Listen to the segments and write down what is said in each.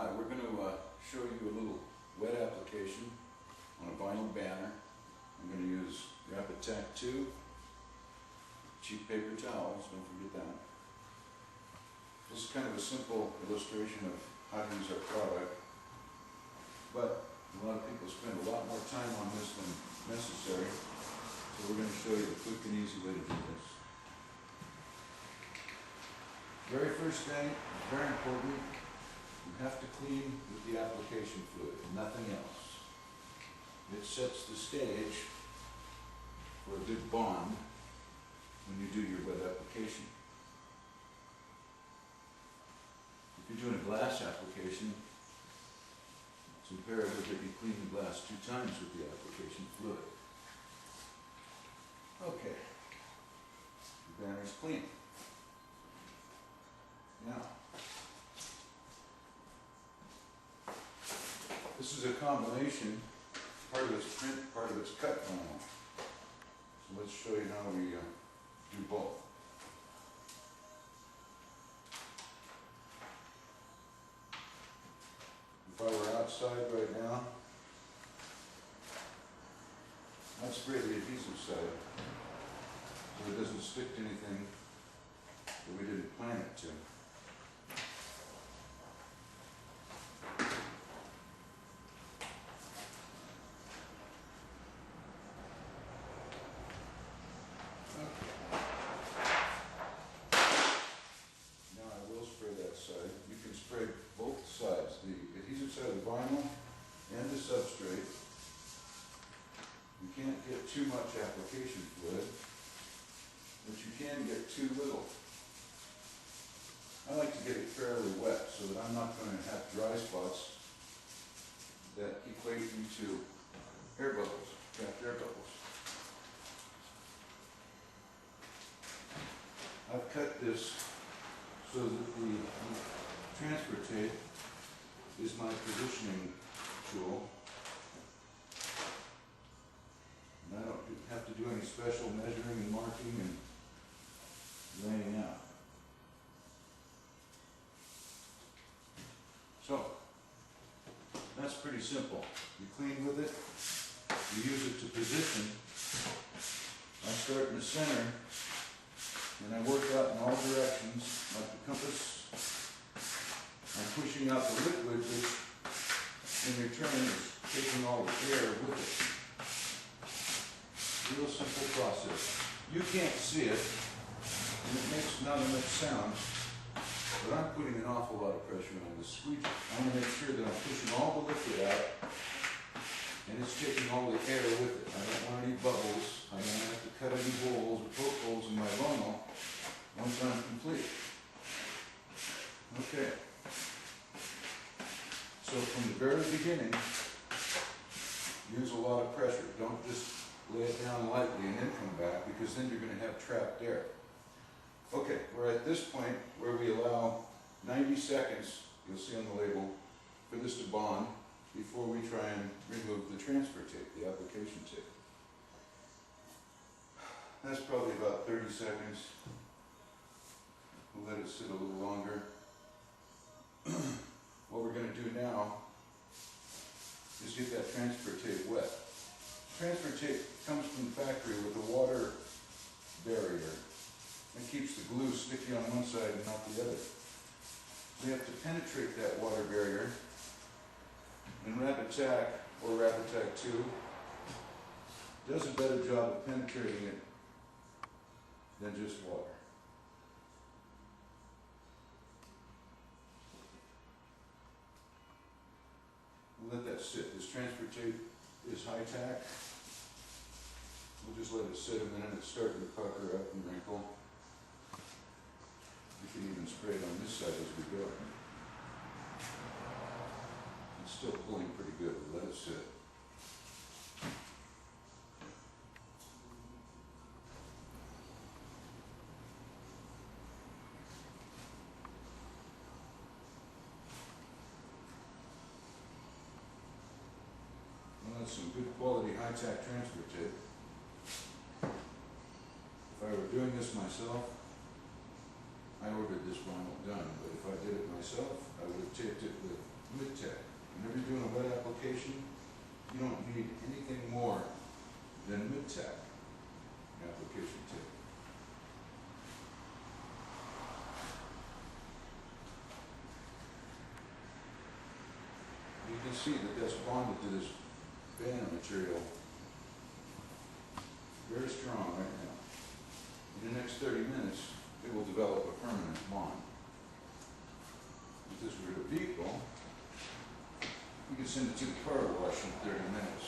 Hi, we're going to show you a little wet application on a vinyl banner. I'm going to use RapidTac 2, cheap paper towels, don't forget that. This is kind of a simple illustration of how to use our product, but a lot of people spend a lot more time on this than necessary, so we're going to show you a quick and easy way to do this. Very first thing, very important, you have to clean with the application fluid, nothing else. It sets the stage for a good bond when you do your wet application. If you're doing a glass application, it's imperative that you clean the glass 2 times with the application fluid. Okay, the banner's clean. Now, this is a combination, part of it's print, part of it's cut vinyl. So let's show you how we do both. If I were outside right now, I'd spray the adhesive side so it doesn't stick to anything that we didn't plan it to. Side. You can spray both sides, the adhesive side of the vinyl and the substrate. You can't get too much application fluid, but you can get too little. I like to get it fairly wet so that I'm not going to have dry spots that equate into air bubbles, trapped air bubbles. I've cut this so that the transfer tape is my positioning tool. And I don't have to do any special measuring and marking and laying out. So, that's pretty simple. You clean with it, you use it to position. I start in the center, and I work out in all directions, like the compass. I'm pushing out the liquid, which in return is taking all the air with it. Real simple process. You can't see it, and it makes not enough sound, but I'm putting an awful lot of pressure on the squeegee. I want to make sure that I'm pushing all the liquid out, and it's taking all the air with it. I don't want any bubbles. I don't have to cut any holes or poke holes in my vinyl once I'm complete. Okay. So from the very beginning, use a lot of pressure. Don't just lay it down lightly and then come back, because then you're going to have trapped air. Okay, we're at this point where we allow 90 seconds, you'll see on the label, for this to bond before we try and remove the transfer tape, the application tape. That's probably about 30 seconds. We'll let it sit a little longer. What we're going to do now is get that transfer tape wet. Transfer tape comes from the factory with a water barrier. It keeps the glue sticky on one side and not the other. We have to penetrate that water barrier. And RapidTac, or RapidTac 2, does a better job of penetrating it than just water. We'll let that sit. This transfer tape is high tack. We'll just let it sit a minute. It's starting to pucker up and wrinkle. We can even spray it on this side as we go. It's still pulling pretty good. We'll let it sit. Well, that's some good quality high-tack transfer tape. If I were doing this myself, I ordered this vinyl done, but if I did it myself, I would have taped it with RapidTac. Whenever you're doing a wet application, you don't need anything more than RapidTac application tape. You can see that that's bonded to this banner material very strong right now. In the next 30 minutes, it will develop a permanent bond. If this were a vehicle, you could send it to the car wash in 30 minutes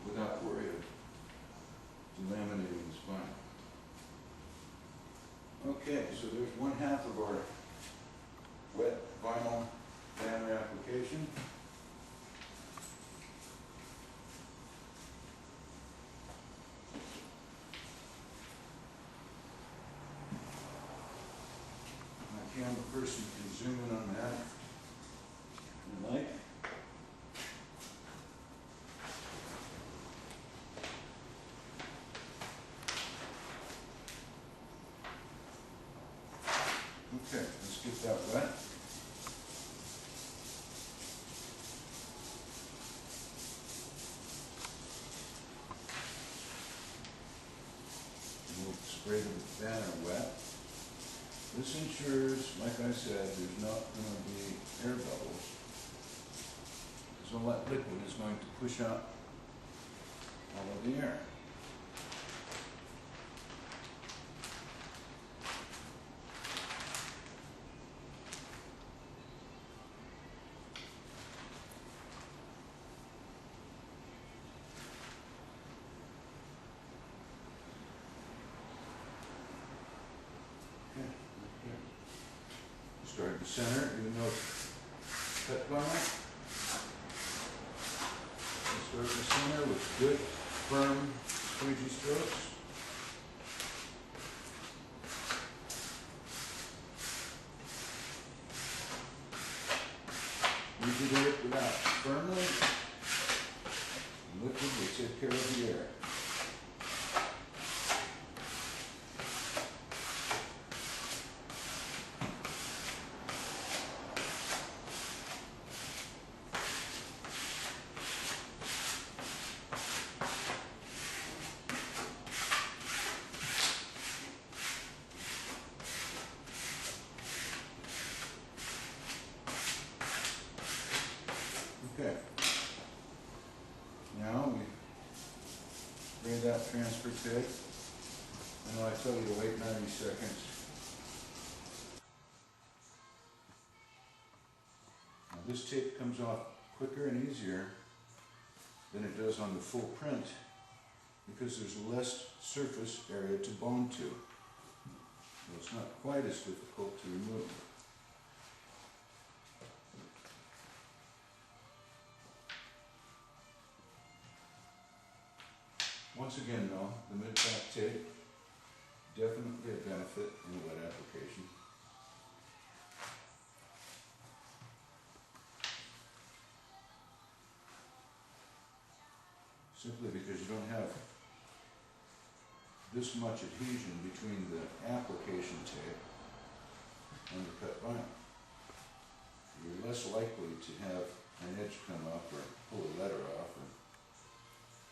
without worry of delaminating the spine. Okay, so there's one half of our wet vinyl banner application. My camera person can zoom in on that if you like. Okay, let's get that wet. And we'll spray the banner wet. This ensures, like I said, there's not going to be air bubbles. Because all that liquid is going to push out all of the air. Start at the center, even though it's cut vinyl. Start at the center with good, firm, squeegee strokes. Easy to work without. Firmly, liquid will take care of the air. Okay. Now we spray that transfer tape. I know I tell you to wait 90 seconds. Now this tape comes off quicker and easier than it does on the full print because there's less surface area to bond to. So it's not quite as difficult to remove. Once again though, the RapidTac tape, definitely a benefit in a wet application. Simply because you don't have this much adhesion between the application tape and the cut vinyl. You're less likely to have an edge come up or pull a letter off or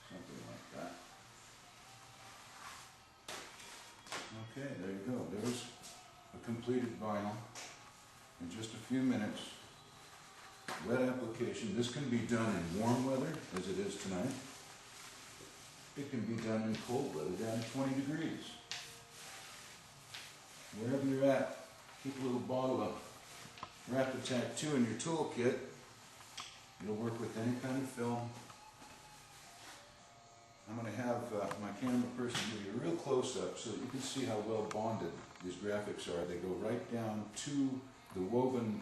something like that. Okay, there you go. There's a completed vinyl in just a few minutes. Wet application. This can be done in warm weather, as it is tonight. It can be done in cold weather, down to 20 degrees. Wherever you're at, keep a little bottle of RapidTac 2 in your toolkit. It'll work with any kind of film. I'm going to have my camera person give you a real close-up so that you can see how well bonded these graphics are. They go right down to the woven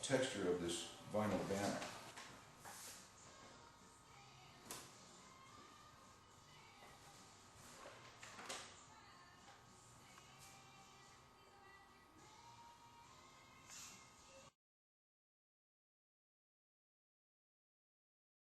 texture of this vinyl banner.